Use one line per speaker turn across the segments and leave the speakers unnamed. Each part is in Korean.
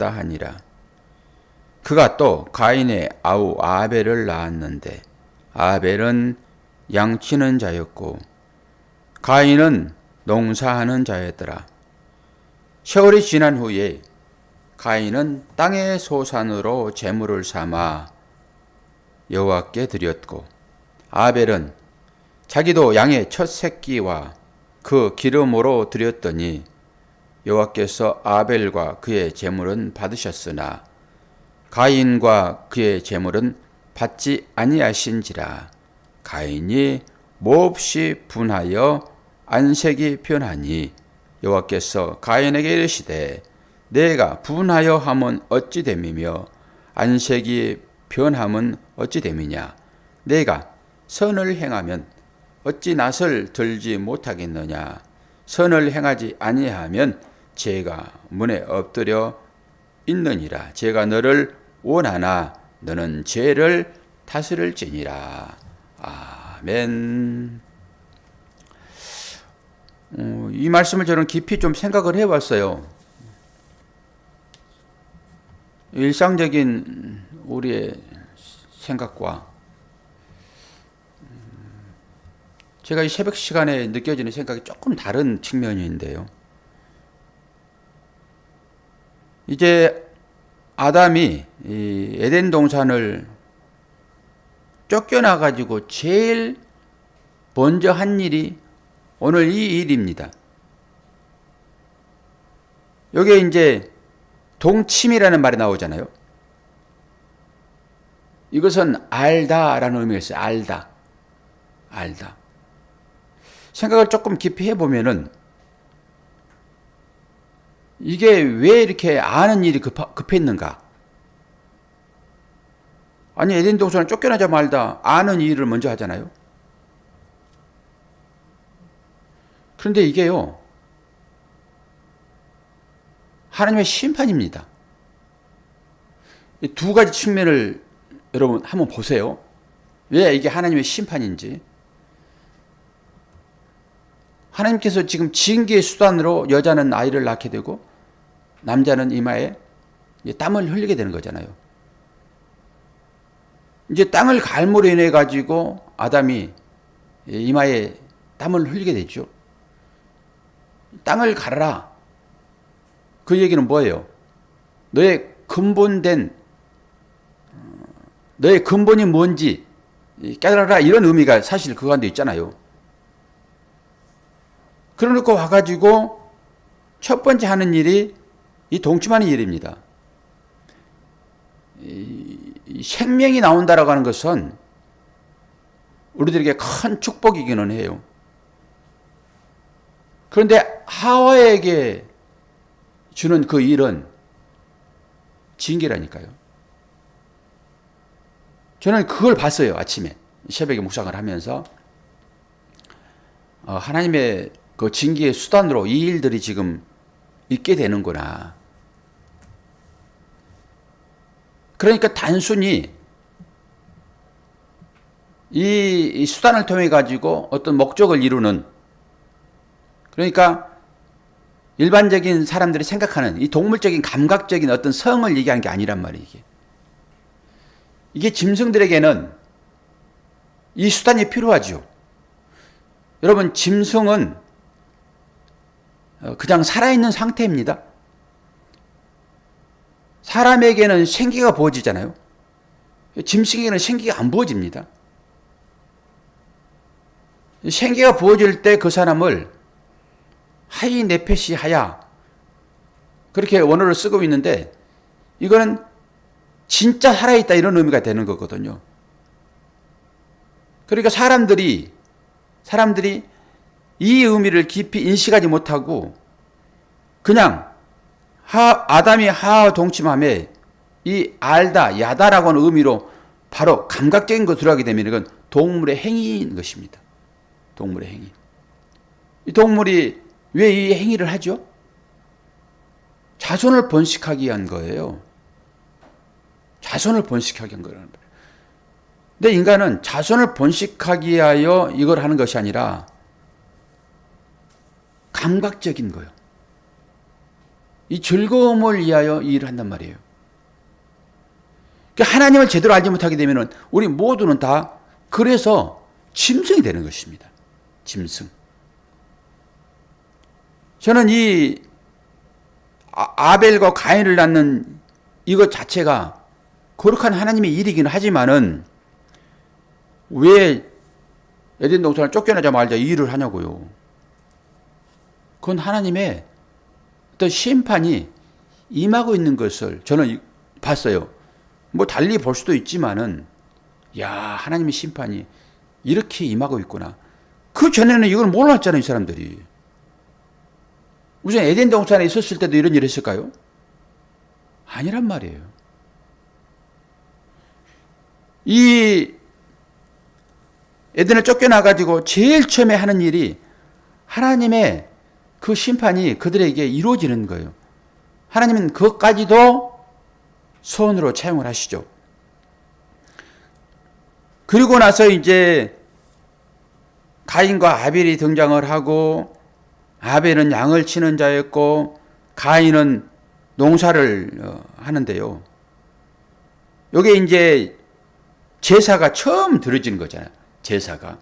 있다 하니라. 그가 또 가인의 아우 아벨을 낳았는데 아벨은 양치는 자였고 가인은 농사하는 자였더라. 세월이 지난 후에 가인은 땅의 소산으로 제물을 삼아 여호와께 드렸고 아벨은 자기도 양의 첫 새끼와 그 기름으로 드렸더니 여호와께서 아벨과 그의 제물은 받으셨으나 가인과 그의 제물은 받지 아니하신지라. 가인이 몹시 분하여 안색이 변하니 여호와께서 가인에게 이르시되 내가 분하여 함은 어찌 됨이며 안색이 변함은 어찌 됨이냐. 내가 선을 행하면 어찌 낯을 들지 못하겠느냐. 선을 행하지 아니하면 죄가 문에 엎드려 있느니라. 죄가 너를 원하나 너는 죄를 다스릴지니라. 아멘. 이 말씀을 저는 깊이 좀 생각을 해봤어요. 일상적인 우리의 생각과 제가 이 새벽 시간에 느껴지는 생각이 조금 다른 측면인데요. 이제 아담이 이 에덴 동산을 쫓겨나가지고 제일 먼저 한 일이 오늘 이 일입니다. 여기에 이제 동침이라는 말이 나오잖아요. 이것은 알다라는 의미가 있어요. 알다. 생각을 조금 깊이 해보면은 이게 왜 이렇게 아는 일이 급했는가? 아니 에덴 동산을 쫓겨나자 말다 아는 일을 먼저 하잖아요. 그런데 이게요 하나님의 심판입니다. 이 두 가지 측면을 여러분 한번 보세요. 왜 이게 하나님의 심판인지. 하나님께서 지금 징계의 수단으로 여자는 아이를 낳게 되고 남자는 이마에 땀을 흘리게 되는 거잖아요. 이제 땅을 갈므로 인해 가지고 아담이 이마에 땀을 흘리게 되죠. 땅을 갈아라. 그 얘기는 뭐예요? 너의 근본이 뭔지 깨달아라, 이런 의미가 사실 그 안에 있잖아요. 그러놓고 와가지고 첫 번째 하는 일이 이 동침하는 일입니다. 이 생명이 나온다라고 하는 것은 우리들에게 큰 축복이기는 해요. 그런데 하와에게 주는 그 일은 징계라니까요. 저는 그걸 봤어요. 아침에 새벽에 묵상을 하면서 하나님의 그 징계의 수단으로 이 일들이 지금 있게 되는구나. 그러니까 단순히 이 수단을 통해 가지고 어떤 목적을 이루는, 그러니까 일반적인 사람들이 생각하는 이 동물적인 감각적인 어떤 성을 얘기하는 게 아니란 말이에요. 이게 짐승들에게는 이 수단이 필요하죠. 여러분, 짐승은 그냥 살아있는 상태입니다. 사람에게는 생기가 부어지잖아요. 짐승에게는 생기가 안 부어집니다. 생기가 부어질 때 그 사람을 하이 네페시 하야, 그렇게 원어를 쓰고 있는데 이거는 진짜 살아있다 이런 의미가 되는 거거든요. 그러니까 사람들이 이 의미를 깊이 인식하지 못하고 그냥 아담이 하와 동침함에 이 알다, 야다라고 하는 의미로 바로 감각적인 것으로 들어가게 되면 이건 동물의 행위인 것입니다. 동물의 행위. 이 동물이 왜 이 행위를 하죠? 자손을 번식하기 위한 거예요. 자손을 번식하기 위한 거라는 거예요. 근데 인간은 자손을 번식하기 위하여 이걸 하는 것이 아니라 감각적인 거예요. 이 즐거움을 위하여 이 일을 한단 말이에요. 그러니까 하나님을 제대로 알지 못하게 되면 우리 모두는 다 그래서 짐승이 되는 것입니다. 짐승. 저는 이 아벨과 가인을 낳는 이것 자체가 거룩한 하나님의 일이긴 하지만은 왜 에덴 동산을 쫓겨나자마자 이 일을 하냐고요. 그건 하나님의 어떤 심판이 임하고 있는 것을 저는 봤어요. 뭐 달리 볼 수도 있지만은 야, 하나님의 심판이 이렇게 임하고 있구나. 그 전에는 이걸 몰랐잖아요, 이 사람들이. 우선 에덴 동산에 있었을 때도 이런 일을 했을까요? 아니란 말이에요. 이 에덴을 쫓겨나가지고 제일 처음에 하는 일이 하나님의 그 심판이 그들에게 이루어지는 거예요. 하나님은 그것까지도 선으로 차용을 하시죠. 그리고 나서 이제 가인과 아벨이 등장을 하고 아벨은 양을 치는 자였고 가인은 농사를 하는데요. 이게 이제 제사가 처음 드려진 거잖아요. 제사가.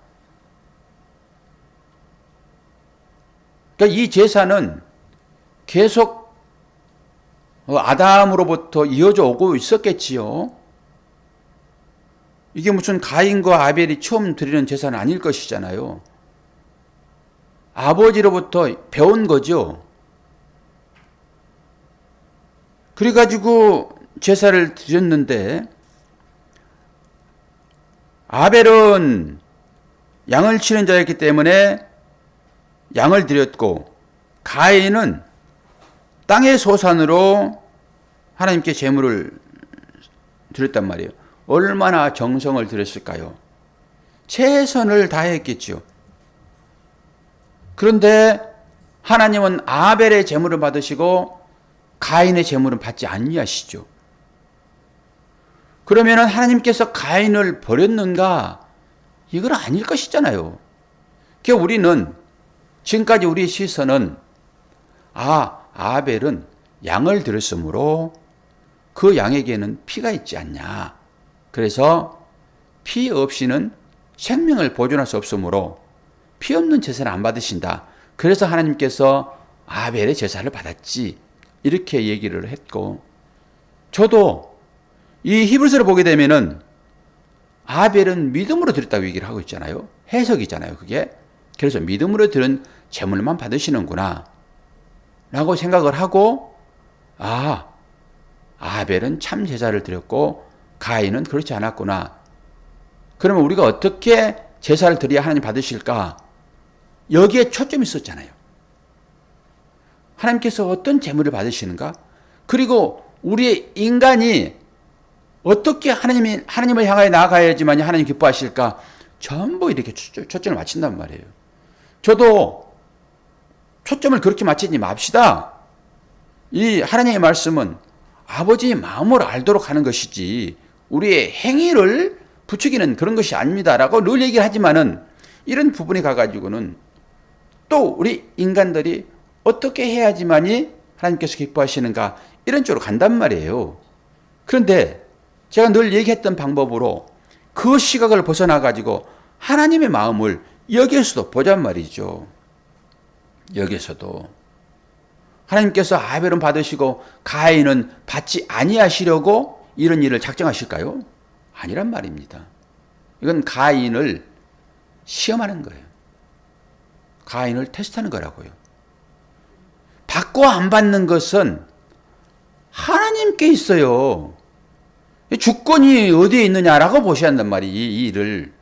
그러니까 이 제사는 계속 아담으로부터 이어져 오고 있었겠지요. 이게 무슨 가인과 아벨이 처음 드리는 제사는 아닐 것이잖아요. 아버지로부터 배운 거죠. 그래가지고 제사를 드렸는데 아벨은 양을 치는 자였기 때문에 양을 드렸고 가인은 땅의 소산으로 하나님께 제물을 드렸단 말이에요. 얼마나 정성을 들였을까요? 최선을 다했겠죠. 그런데 하나님은 아벨의 제물을 받으시고 가인의 제물은 받지 아니하시죠. 그러면 하나님께서 가인을 버렸는가? 이건 아닐 것이잖아요. 그러니까 우리는 지금까지 우리의 시선은 아벨은 양을 드렸으므로 그 양에게는 피가 있지 않냐. 그래서 피 없이는 생명을 보존할 수 없으므로 피 없는 제사를 안 받으신다. 그래서 하나님께서 아벨의 제사를 받았지. 이렇게 얘기를 했고, 저도 이 히브리서를 보게 되면은 아벨은 믿음으로 드렸다고 얘기를 하고 있잖아요. 해석이잖아요, 그게. 그래서 믿음으로 드린 제물만 받으시는구나 라고 생각을 하고, 아벨은 참 제사를 드렸고 가인은 그렇지 않았구나. 그러면 우리가 어떻게 제사를 드려야 하나님 받으실까? 여기에 초점이 있었잖아요. 하나님께서 어떤 제물을 받으시는가? 그리고 우리의 인간이 어떻게 하나님을 향하여 나아가야지만 하나님 기뻐하실까? 전부 이렇게 초점을 맞춘단 말이에요. 저도 초점을 그렇게 맞추지 맙시다. 이 하나님의 말씀은 아버지의 마음을 알도록 하는 것이지 우리의 행위를 부추기는 그런 것이 아닙니다라고 늘 얘기를 하지만은 이런 부분에 가가지고는 또 우리 인간들이 어떻게 해야지만이 하나님께서 기뻐하시는가 이런 쪽으로 간단 말이에요. 그런데 제가 늘 얘기했던 방법으로 그 시각을 벗어나가지고 하나님의 마음을 여기에서도 보잔 말이죠. 여기에서도. 하나님께서 아벨은 받으시고 가인은 받지 아니하시려고 이런 일을 작정하실까요? 아니란 말입니다. 이건 가인을 시험하는 거예요. 가인을 테스트하는 거라고요. 받고 안 받는 것은 하나님께 있어요. 주권이 어디에 있느냐라고 보셔야 한단 말이에요. 이 일을.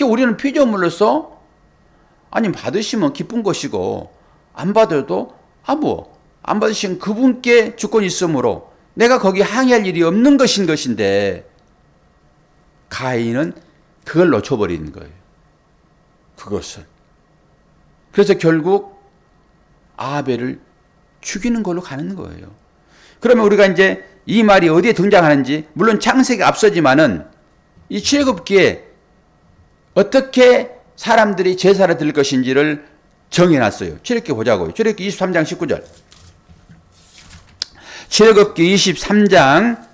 우리는 피조물로서 아니 받으시면 기쁜 것이고 안 받아도 안 받으신 그분께 주권이 있으므로 내가 거기 항의할 일이 없는 것인데 가인은 그걸 놓쳐버리는 거예요. 그것을. 그래서 결국 아벨을 죽이는 걸로 가는 거예요. 그러면 우리가 이제 이 말이 어디에 등장하는지 물론 창세기 앞서지만은 이 출애굽기에 어떻게 사람들이 제사를 드릴 것인지를 정해놨어요. 출애굽기 보자고요. 출애굽기 23장 19절. 출애굽기 23장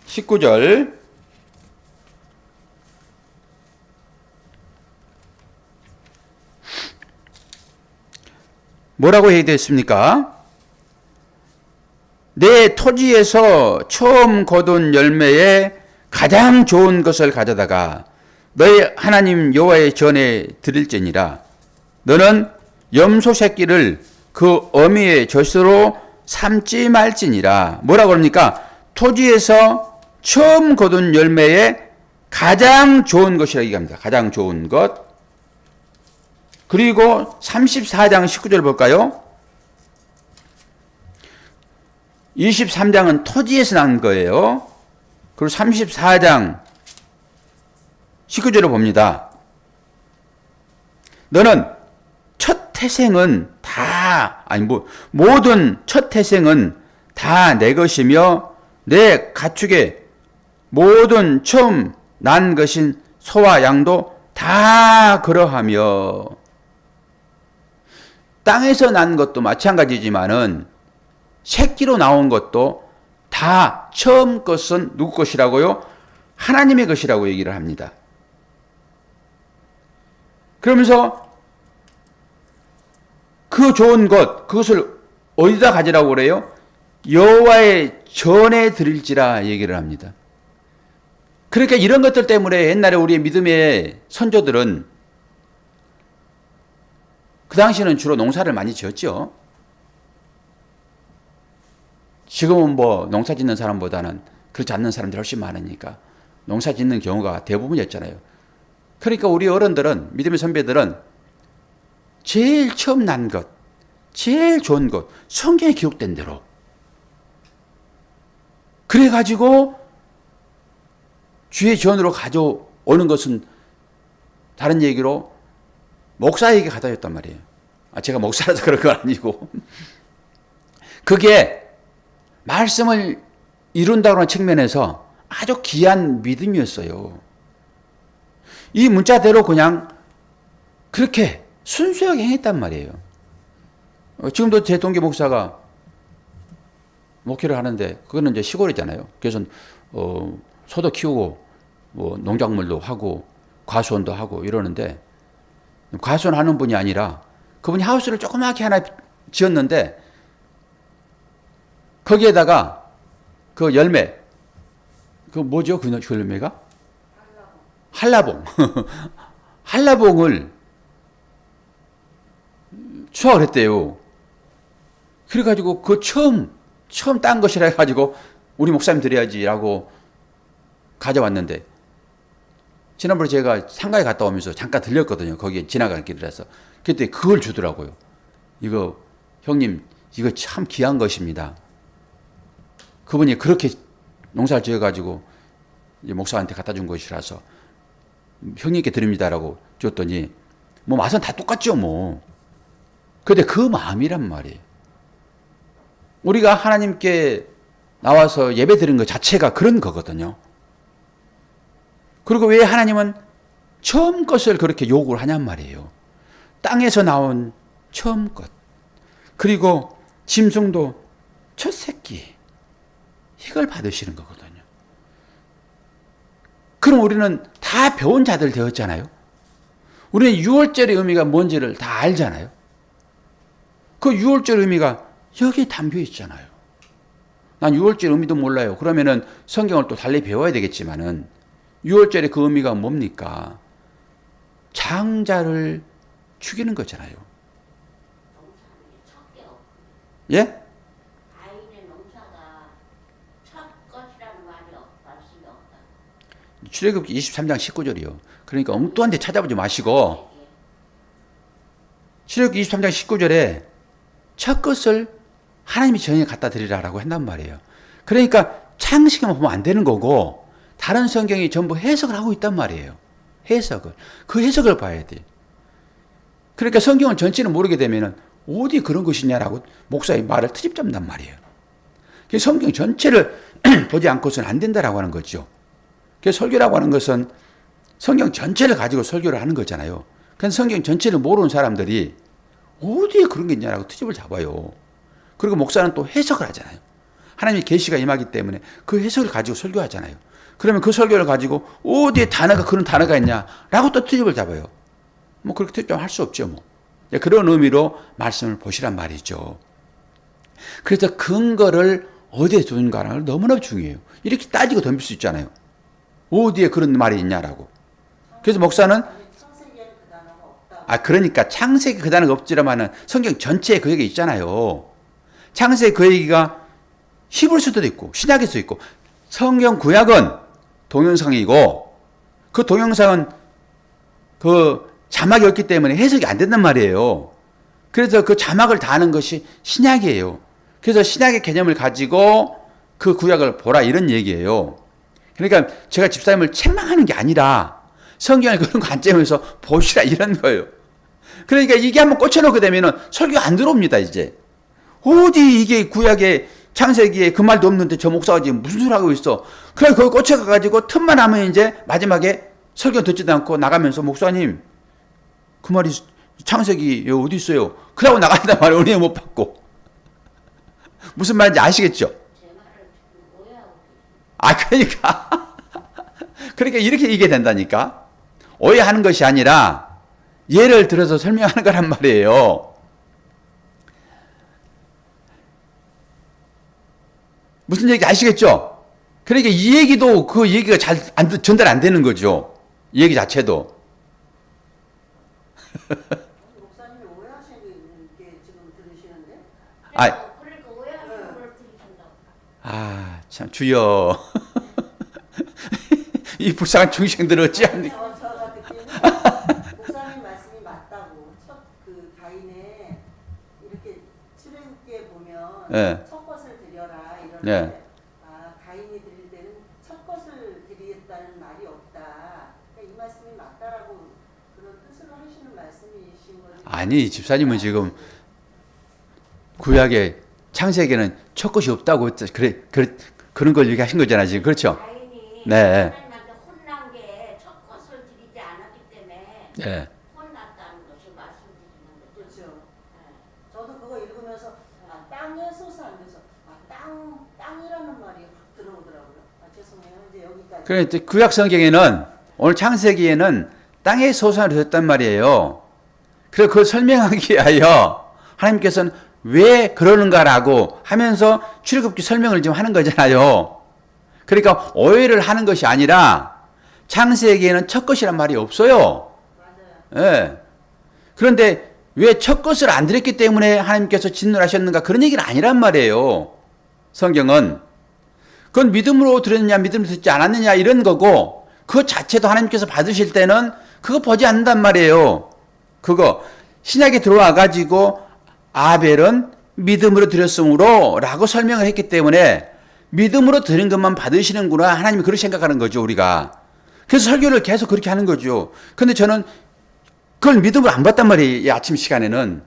19절. 뭐라고 얘기되었습니까? 내 토지에서 처음 거둔 열매에 가장 좋은 것을 가져다가 너희 하나님 여호와의 전에 드릴지니라. 너는 염소 새끼를 그 어미의 젖으로 삼지 말지니라. 뭐라고 그럽니까? 토지에서 처음 거둔 열매에 가장 좋은 것이라고 얘기합니다. 가장 좋은 것. 그리고 34장 19절 볼까요? 23장은 토지에서 난 거예요. 그리고 34장 19절을 봅니다. 너는 첫 태생은 다, 모든 첫 태생은 다 내 것이며 내 가축의 모든 처음 난 것인 소와 양도 다 그러하며. 땅에서 난 것도 마찬가지지만은 새끼로 나온 것도 다 처음 것은 누구 것이라고요? 하나님의 것이라고 얘기를 합니다. 그러면서 그 좋은 것, 그것을 어디다 가지라고 그래요? 여호와의 전에 드릴지라 얘기를 합니다. 그러니까 이런 것들 때문에 옛날에 우리의 믿음의 선조들은 그 당시에는 주로 농사를 많이 지었죠. 지금은 뭐 농사 짓는 사람보다는 그렇지 않는 사람들이 훨씬 많으니까 농사 짓는 경우가 대부분이었잖아요. 그러니까 우리 어른들은, 믿음의 선배들은 제일 처음 난 것, 제일 좋은 것, 성경에 기록된 대로 그래가지고 주의 전으로 가져오는 것은 다른 얘기로 목사에게 갖다 줬단 말이에요. 제가 목사라서 그런 건 아니고 그게 말씀을 이룬다고 하는 측면에서 아주 귀한 믿음이었어요. 이 문자대로 그냥 그렇게 순수하게 행했단 말이에요. 지금도 제 동기 목사가 목회를 하는데 그거는 이제 시골이잖아요. 그래서 소도 키우고 뭐 농작물도 하고 과수원도 하고 이러는데, 과수원하는 분이 아니라 그분이 하우스를 조그맣게 하나 지었는데 거기에다가 그 열매, 그 뭐죠? 그 열매가? 한라봉. 한라봉을 수확을 했대요. 그래가지고 그 처음 딴 것이라 해가지고 우리 목사님 드려야지라고 가져왔는데, 지난번에 제가 상가에 갔다 오면서 잠깐 들렸거든요. 거기에 지나가는 길이라서. 그때 그걸 주더라고요. 이거 형님, 이거 참 귀한 것입니다. 그분이 그렇게 농사를 지어가지고 이제 목사한테 갖다 준 것이라서 형님께 드립니다라고 줬더니 뭐 맛은 다 똑같죠 뭐. 근데 그 마음이란 말이에요. 우리가 하나님께 나와서 예배 드리는 것 자체가 그런 거거든요. 그리고 왜 하나님은 처음 것을 그렇게 요구를 하냔 말이에요. 땅에서 나온 처음 것, 그리고 짐승도 첫 새끼, 이걸 받으시는 거거든요. 그럼 우리는 다 배운 자들 되었잖아요. 우리는 유월절의 의미가 뭔지를 다 알잖아요. 그 유월절 의미가 여기에 담겨 있잖아요. 난 유월절 의미도 몰라요. 그러면은 성경을 또 달리 배워야 되겠지만은, 유월절의 그 의미가 뭡니까? 장자를 죽이는 거잖아요. 예?
아이는 농사가 첫 것이라는 말씀이 없다.
출애굽기 23장 19절이요. 그러니까 엉뚱한 데 찾아보지 마시고, 출애굽기 23장 19절에 첫 것을 하나님이 전에 갖다 드리라라고 한단 말이에요. 그러니까 창세기만 보면 안 되는 거고 다른 성경이 전부 해석을 하고 있단 말이에요. 해석을. 그 해석을 봐야 돼. 그러니까 성경을 전체는 모르게 되면은 어디 그런 것이냐라고 목사의 말을 트집 잡는단 말이에요. 성경 전체를 보지 않고서는 안 된다라고 하는 거죠. 그래서 설교라고 하는 것은 성경 전체를 가지고 설교를 하는 거잖아요. 그래서 성경 전체를 모르는 사람들이 어디에 그런 게 있냐라고 트집을 잡아요. 그리고 목사는 또 해석을 하잖아요. 하나님의 계시가 임하기 때문에 그 해석을 가지고 설교하잖아요. 그러면 그 설교를 가지고 어디에 단어가 그런 단어가 있냐라고 또 트집을 잡아요. 뭐 그렇게 트집할 수 없죠. 뭐 그런 의미로 말씀을 보시란 말이죠. 그래서 근거를 어디에 두는가가 너무나 중요해요. 이렇게 따지고 덤빌 수 있잖아요. 어디에 그런 말이 있냐라고. 그래서 목사는 그러니까 창세기 그 단어가 없지라마는 성경 전체에 그 얘기 있잖아요. 창세기 그 얘기가 히브리서도 있고 신약에도 있고 성경 구약은 동영상이고 그 동영상은 그 자막이 없기 때문에 해석이 안 된단 말이에요. 그래서 그 자막을 다 하는 것이 신약이에요. 그래서 신약의 개념을 가지고 그 구약을 보라 이런 얘기예요. 그러니까 제가 집사님을 책망하는 게 아니라 성경을 그런 관점에서 보시라 이런 거예요. 그러니까 이게 한번 꽂혀놓게 되면은 설교 안 들어옵니다, 이제. 어디 이게 구약에 창세기에 그 말도 없는데 저 목사가 지금 무슨 소리 하고 있어. 그래, 거기 꽂혀가지고 틈만 하면 이제 마지막에 설교 듣지도 않고 나가면서 목사님, 그 말이 창세기 어디 있어요? 그러고 나간단 말이에요. 은혜 못 받고. 무슨 말인지 아시겠죠? 그러니까. 그러니까 이렇게 얘기해야 된다니까. 오해하는 것이 아니라 예를 들어서 설명하는 거란 말이에요. 무슨 얘기 아시겠죠? 그러니까 이 얘기도 그 얘기가 잘 전달 안 되는 거죠. 이 얘기 자체도.
목사님이 오해하시는 게 지금 들으시는데?
그러니까 오해하시는 걸 들으신다고.
참 주여. 이 불쌍한 중생들을 어찌합니까?
저가 듣기에는 목사님 말씀이 맞다고. 첫 그 가인의 이렇게 출애굽기에 보면
네.
첫 것을 드려라 이럴
네.
때 가인이 드릴 때는 첫 것을 드리겠다는 말이 없다. 그러니까 이 말씀이 맞다라고 그런 뜻으로 하시는 말씀이신 거죠.
아니, 집사님은 지금 구약의 창세기에는 첫 것이 없다고 그런 걸 얘기하신 거잖아요, 지금. 그렇죠?
가인이
네.
하나님한테 혼난 게 첫 것을 드리지 않았기 때문에
네.
혼났다는 것을 말씀드리는 거죠.
그렇죠. 저도 그거 읽으면서 땅에 솟아 앉아서 땅이라는 말이 확 들어오더라고요. 죄송해요. 이제 여기까지.
그런데 구약 성경에는 오늘 창세기에는 땅에 솟아를 했단 말이에요. 그래서 그걸 설명하기 위하여 하나님께서는 왜 그러는가라고 하면서 출애굽기 설명을 지금 하는 거잖아요. 그러니까 오해를 하는 것이 아니라 창세기에는 첫 것이란 말이 없어요.
맞아요.
예. 그런데 왜 첫 것을 안 드렸기 때문에 하나님께서 진노하셨는가 그런 얘기는 아니란 말이에요. 성경은. 그건 믿음으로 드렸느냐 믿음으로 듣지 않았느냐 이런 거고 그 자체도 하나님께서 받으실 때는 그거 보지 않는단 말이에요. 그거 신약에 들어와 가지고 아벨은 믿음으로 드렸으므로 라고 설명을 했기 때문에 믿음으로 드린 것만 받으시는구나 하나님이 그렇게 생각하는 거죠 우리가. 그래서 설교를 계속 그렇게 하는 거죠. 근데 저는 그걸 믿음으로 안 받단 말이에요. 이 아침 시간에는.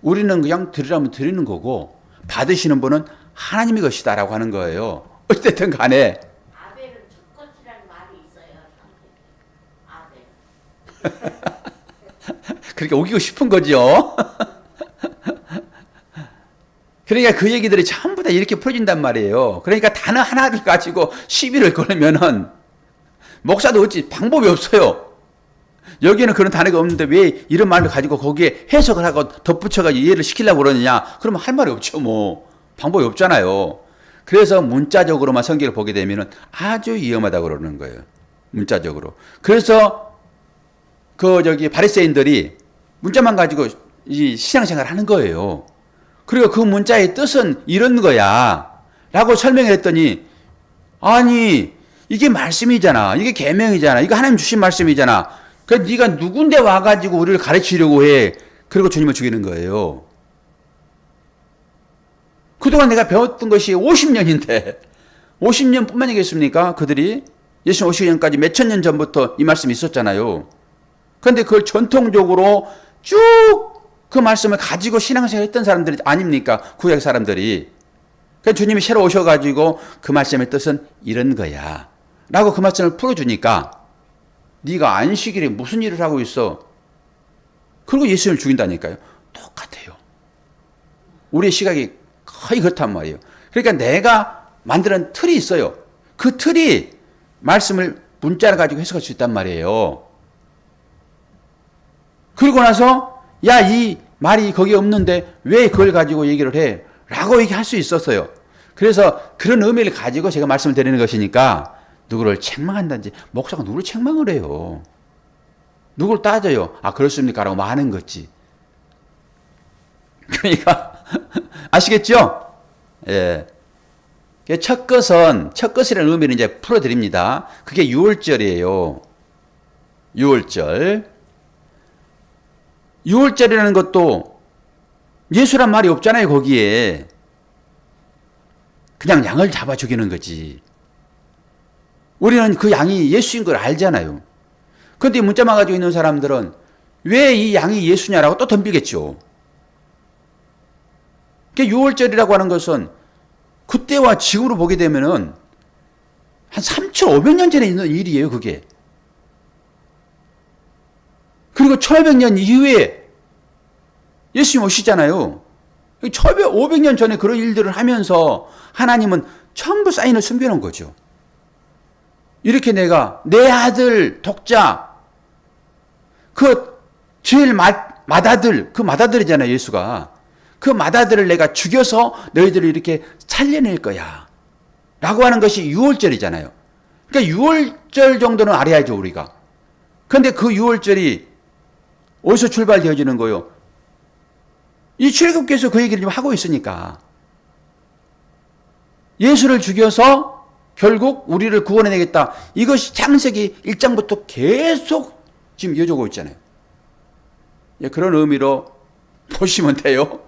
우리는 그냥 드리라면 드리는 거고 받으시는 분은 하나님의 것이다라고 하는 거예요. 어쨌든 간에
아벨은 첫 것이라는 말이 있어요. 아벨.
그렇게 우기고 싶은 거죠. 그러니까 그 얘기들이 전부 다 이렇게 풀어진단 말이에요. 그러니까 단어 하나를 가지고 시비를 걸으면은 목사도 어찌 방법이 없어요. 여기에는 그런 단어가 없는데 왜 이런 말을 가지고 거기에 해석을 하고 덧붙여가지고 이해를 시키려고 그러느냐? 그러면 할 말이 없죠, 뭐. 방법이 없잖아요. 그래서 문자적으로만 성경을 보게 되면은 아주 위험하다고 그러는 거예요. 문자적으로. 그래서 바리새인들이 문자만 가지고 이 신앙생활을 하는 거예요. 그리고 그 문자의 뜻은 이런 거야. 라고 설명을 했더니 아니 이게 말씀이잖아. 이게 계명이잖아. 이거 하나님 주신 말씀이잖아. 그러니까 네가 누군데 와가지고 우리를 가르치려고 해. 그리고 주님을 죽이는 거예요. 그동안 내가 배웠던 것이 50년인데 50년뿐만 아니겠습니까? 그들이 예수님 오시기 전까지 몇천 년 전부터 이 말씀이 있었잖아요. 그런데 그걸 전통적으로 쭉 그 말씀을 가지고 신앙생활 했던 사람들이 아닙니까? 구약 사람들이. 그러니까 주님이 새로 오셔가지고 그 말씀의 뜻은 이런 거야. 라고 그 말씀을 풀어주니까 네가 안식일에 무슨 일을 하고 있어? 그리고 예수님을 죽인다니까요. 똑같아요. 우리의 시각이 거의 그렇단 말이에요. 그러니까 내가 만드는 틀이 있어요. 그 틀이 말씀을 문자를 가지고 해석할 수 있단 말이에요. 그리고 나서 야, 이 말이 거기 없는데 왜 그걸 가지고 얘기를 해? 라고 얘기할 수 있었어요. 그래서 그런 의미를 가지고 제가 말씀을 드리는 것이니까 누구를 책망한다든지 목사가 누구를 책망을 해요. 누구를 따져요. 아, 그렇습니까? 라고 말하는 거지. 그러니까 아시겠죠? 예. 첫 것이라는 의미를 이제 풀어드립니다. 그게 6월절이에요. 6월절. 6월절이라는 것도 예수란 말이 없잖아요, 거기에. 그냥 양을 잡아 죽이는 거지. 우리는 그 양이 예수인 걸 알잖아요. 그런데 문자만 가지고 있는 사람들은 왜 이 양이 예수냐라고 또 덤비겠죠. 6월절이라고 하는 것은 그때와 지금으로 보게 되면은 한 3,500년 전에 있는 일이에요, 그게. 그리고 1,500년 이후에 예수님 오시잖아요. 1,500년 전에 그런 일들을 하면서 하나님은 전부 사인을 숨겨놓은 거죠. 이렇게 내가 내 아들 독자, 그 제일 맏아들, 그 맏아들이잖아요, 예수가. 그 맏아들을 내가 죽여서 너희들을 이렇게 살려낼 거야. 라고 하는 것이 6월절이잖아요. 그러니까 6월절 정도는 알아야죠, 우리가. 그런데 그 6월절이 어디서 출발되어지는 거예요? 이 출애굽기에서 그 얘기를 좀 하고 있으니까. 예수를 죽여서 결국 우리를 구원해내겠다. 이것이 창세기 1장부터 계속 지금 이어져 오고 있잖아요. 그런 의미로 보시면 돼요.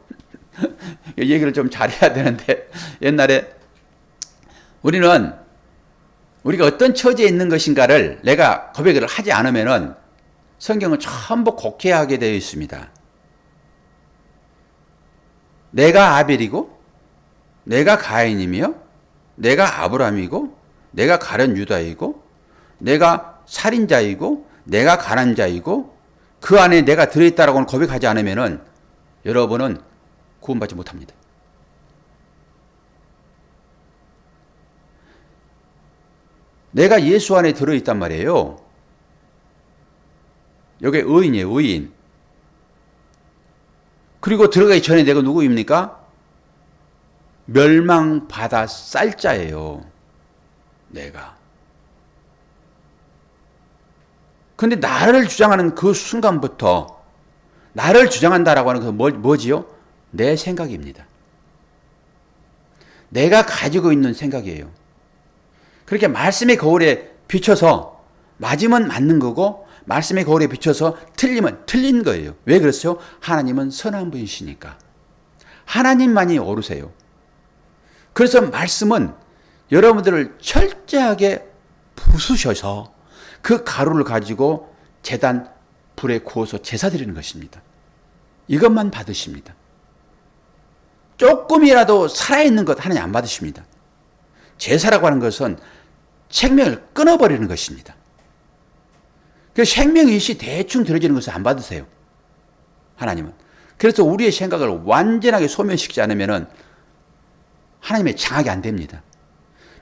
얘기를 좀 잘해야 되는데, 옛날에 우리가 어떤 처지에 있는 것인가를 내가 고백을 하지 않으면은 성경은 전부 곡해하게 되어 있습니다. 내가 아벨이고, 내가 가인이며, 내가 아브라함이고, 내가 가룟 유다이고, 내가 살인자이고, 내가 가난한 자이고, 그 안에 내가 들어있다라고는 고백하지 않으면은 여러분은 구원받지 못합니다. 내가 예수 안에 들어있단 말이에요. 여기 의인이에요, 의인. 그리고 들어가기 전에 내가 누구입니까? 멸망받아 쌀 자예요. 내가. 근데 나를 주장하는 그 순간부터 나를 주장한다라고 하는 건 뭐지요? 내 생각입니다. 내가 가지고 있는 생각이에요. 그렇게 말씀의 거울에 비춰서 맞으면 맞는 거고 말씀의 거울에 비춰서 틀리면 틀린 거예요. 왜 그렇죠? 하나님은 선한 분이시니까. 하나님만이 옳으세요. 그래서 말씀은 여러분들을 철저하게 부수셔서 그 가루를 가지고 제단 불에 구워서 제사 드리는 것입니다. 이것만 받으십니다. 조금이라도 살아있는 것 하나님 안 받으십니다. 제사라고 하는 것은 생명을 끊어버리는 것입니다. 그 생명이시 대충 들어지는 것을 안 받으세요. 하나님은. 그래서 우리의 생각을 완전하게 소멸시키지 않으면 하나님의 장악이 안 됩니다.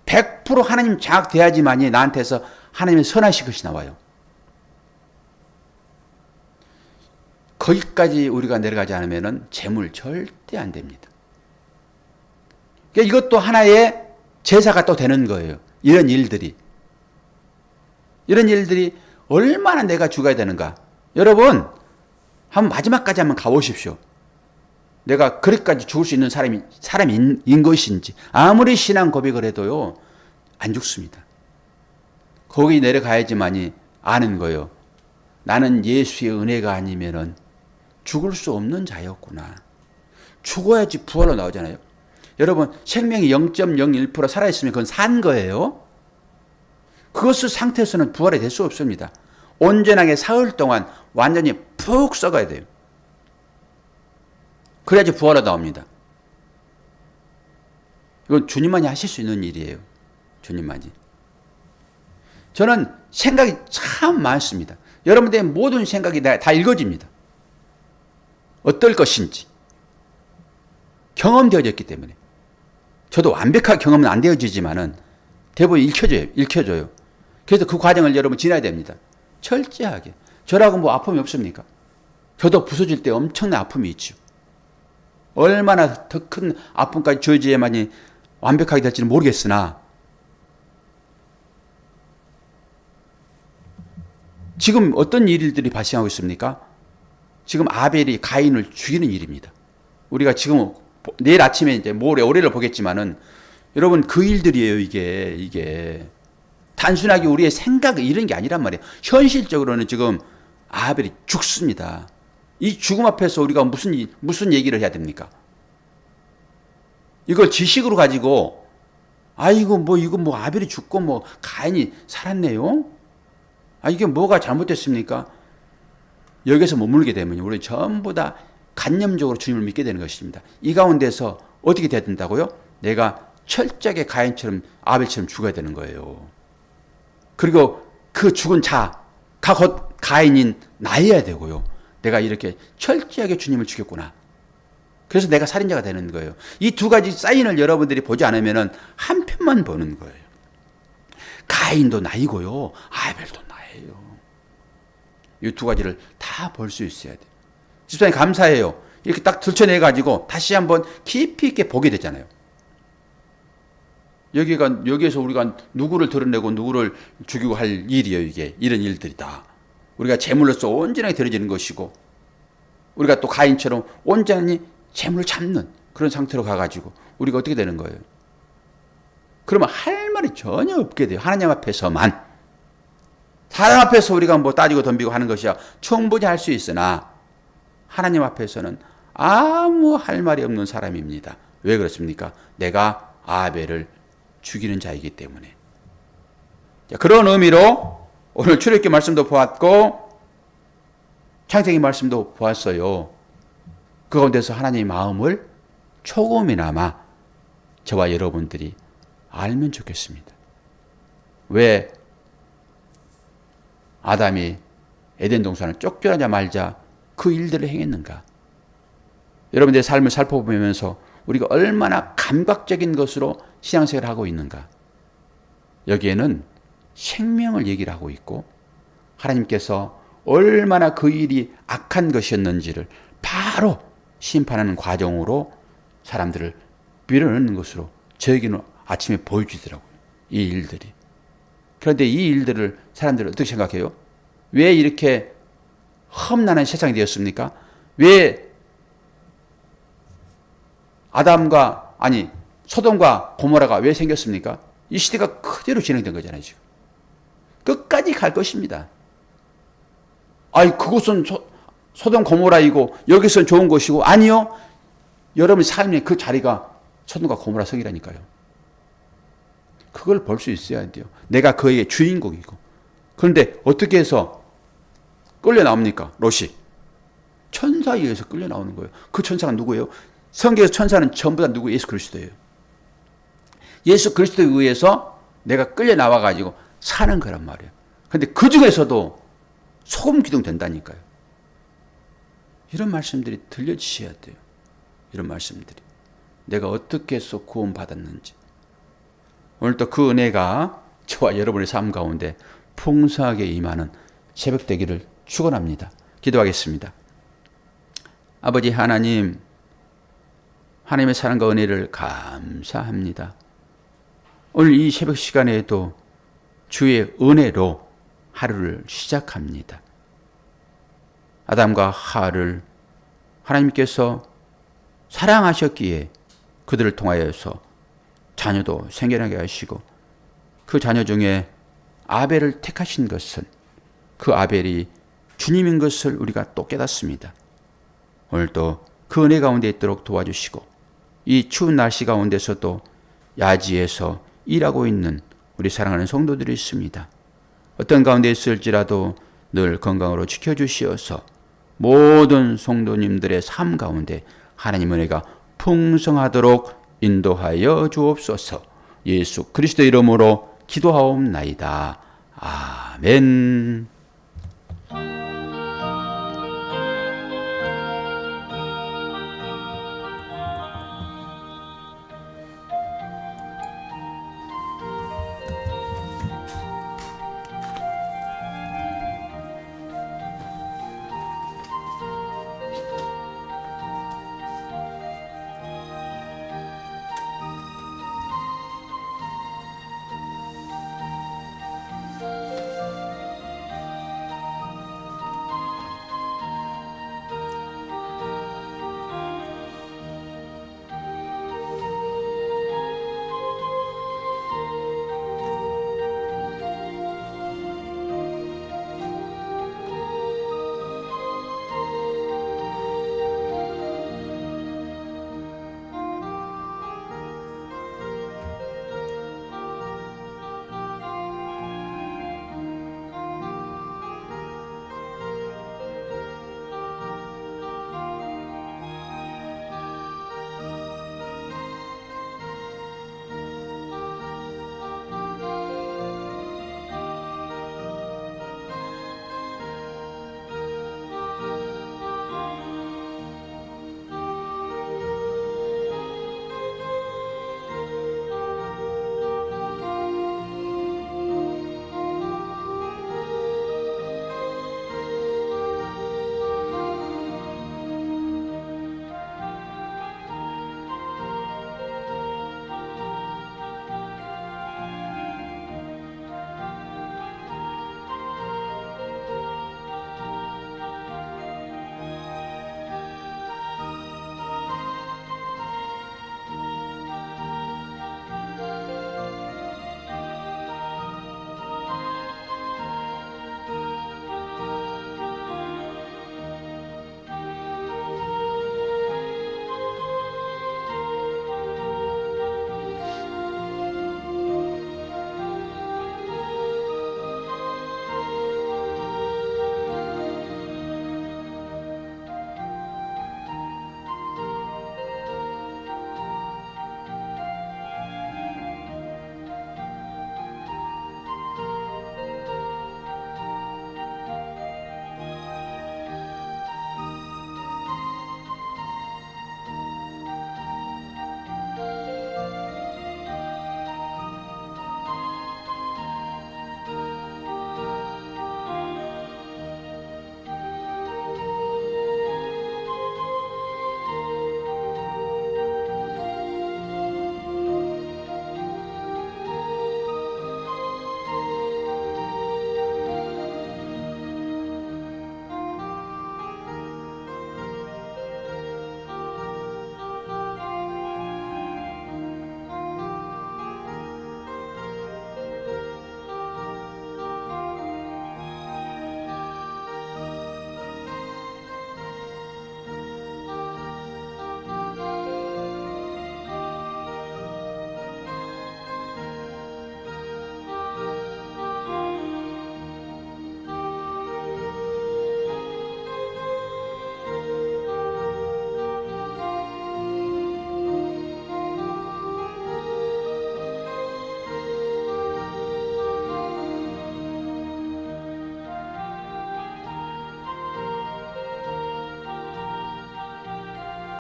100% 하나님 장악돼야지만이 나한테서 하나님의 선하신 것이 나와요. 거기까지 우리가 내려가지 않으면 재물 절대 안 됩니다. 그러니까 이것도 하나의 제사가 또 되는 거예요. 이런 일들이 얼마나 내가 죽어야 되는가. 여러분 한번 마지막까지 한번 가보십시오. 내가 그렇게까지 죽을 수 있는 사람인 것인지. 아무리 신앙 고백을 해도요 안 죽습니다. 거기 내려가야지만이 아는 거예요. 나는 예수의 은혜가 아니면은 죽을 수 없는 자였구나. 죽어야지 부활로 나오잖아요. 여러분 생명이 0.01% 살아있으면 그건 산 거예요. 그것의 상태에서는 부활이 될 수 없습니다. 온전하게 사흘 동안 완전히 푹 썩어야 돼요. 그래야지 부활로 나옵니다. 이건 주님만이 하실 수 있는 일이에요. 주님만이. 저는 생각이 참 많습니다. 여러분들의 모든 생각이 다 읽어집니다. 어떨 것인지 경험되어졌기 때문에. 저도 완벽한 경험은 안 되어지지만은 대부분 읽혀져요. 그래서 그 과정을 여러분 지나야 됩니다. 철저하게. 저라고 뭐 아픔이 없습니까? 저도 부서질 때 엄청난 아픔이 있죠. 얼마나 더 큰 아픔까지 저지해야만이 완벽하게 될지는 모르겠으나 지금 어떤 일들이 발생하고 있습니까? 지금 아벨이 가인을 죽이는 일입니다. 우리가 지금 내일 아침에 이제 올해를 보겠지만은 여러분 그 일들이에요. 이게 단순하게 우리의 생각 이런 게 아니란 말이에요. 현실적으로는 지금 아벨이 죽습니다. 이 죽음 앞에서 우리가 무슨 얘기를 해야 됩니까? 이걸 지식으로 가지고 이거 뭐 아벨이 죽고 뭐 가인이 살았네요. 이게 뭐가 잘못됐습니까? 여기서 머물게 되면 우리 전부 다 간념적으로 주님을 믿게 되는 것입니다. 이 가운데서 어떻게 돼야 된다고요? 내가 철저하게 가인처럼 아벨처럼 죽어야 되는 거예요. 그리고 그 죽은 자가 곧 가인인 나여야 되고요. 내가 이렇게 철저하게 주님을 죽였구나. 그래서 내가 살인자가 되는 거예요. 이 두 가지 사인을 여러분들이 보지 않으면 한 편만 보는 거예요. 가인도 나이고요. 아벨도 나예요. 이 두 가지를 다 볼 수 있어야 돼요. 집사님 감사해요. 이렇게 딱 들춰내가지고 다시 한번 깊이 있게 보게 되잖아요. 여기에서 우리가 누구를 드러내고 누구를 죽이고 할 일이에요. 이런 일들이다. 우리가 제물로서 온전하게 드려지는 것이고 우리가 또 가인처럼 온전히 제물을 잡는 그런 상태로 가가지고 우리가 어떻게 되는 거예요? 그러면 할 말이 전혀 없게 돼요. 하나님 앞에서만. 사람 앞에서 우리가 뭐 따지고 덤비고 하는 것이야 충분히 할 수 있으나 하나님 앞에서는 아무 할 말이 없는 사람입니다. 왜 그렇습니까? 내가 아벨을 죽이는 자이기 때문에. 자, 그런 의미로 오늘 출애굽기 말씀도 보았고 창세기 말씀도 보았어요. 그 가운데서 하나님의 마음을 조금이나마 저와 여러분들이 알면 좋겠습니다. 왜 아담이 에덴 동산을 쫓겨나자마자 그 일들을 행했는가? 여러분들의 삶을 살펴보면서 우리가 얼마나 감각적인 것으로 신앙생활을 하고 있는가? 여기에는 생명을 얘기를 하고 있고 하나님께서 얼마나 그 일이 악한 것이었는지를 바로 심판하는 과정으로 사람들을 밀어넣는 것으로 저에게는 아침에 보여주더라고요. 이 일들이. 그런데 이 일들을 사람들은 어떻게 생각해요? 왜 이렇게 험난한 세상이 되었습니까? 왜 소돔과 고모라가 왜 생겼습니까? 이 시대가 그대로 진행된 거잖아요, 지금. 끝까지 갈 것입니다. 그곳은 소돔 고모라이고 여기서는 좋은 것이고 아니요. 여러분 삶의 그 자리가 소돔과 고모라 성이라니까요. 그걸 볼 수 있어야 돼요. 내가 그의 주인공이고. 그런데 어떻게 해서 끌려 나옵니까? 롯이. 천사에 의해서 끌려 나오는 거예요. 그 천사가 누구예요? 성경에서 천사는 전부 다 누구? 예수 그리스도예요. 예수 그리스도에 의해서 내가 끌려 나와가지고 사는 거란 말이에요. 그런데 그 중에서도 소금 기둥 된다니까요. 이런 말씀들이 들려주셔야 돼요. 이런 말씀들이. 내가 어떻게 해서 구원받았는지. 오늘도 그 은혜가 저와 여러분의 삶 가운데 풍성하게 임하는 새벽 되기를 축원합니다. 기도하겠습니다. 아버지 하나님, 하나님의 사랑과 은혜를 감사합니다. 오늘 이 새벽 시간에도 주의 은혜로 하루를 시작합니다. 아담과 하와를 하나님께서 사랑하셨기에 그들을 통하여서 자녀도 생겨나게 하시고 그 자녀 중에 아벨을 택하신 것은 그 아벨이 주님인 것을 우리가 또 깨닫습니다. 오늘도 그 은혜 가운데 있도록 도와주시고 이 추운 날씨 가운데서도 야지에서 일하고 있는 우리 사랑하는 성도들이 있습니다. 어떤 가운데 있을지라도 늘 건강으로 지켜주시어서 모든 성도님들의 삶 가운데 하나님 은혜가 풍성하도록 인도하여 주옵소서. 예수 그리스도 이름으로 기도하옵나이다. 아멘.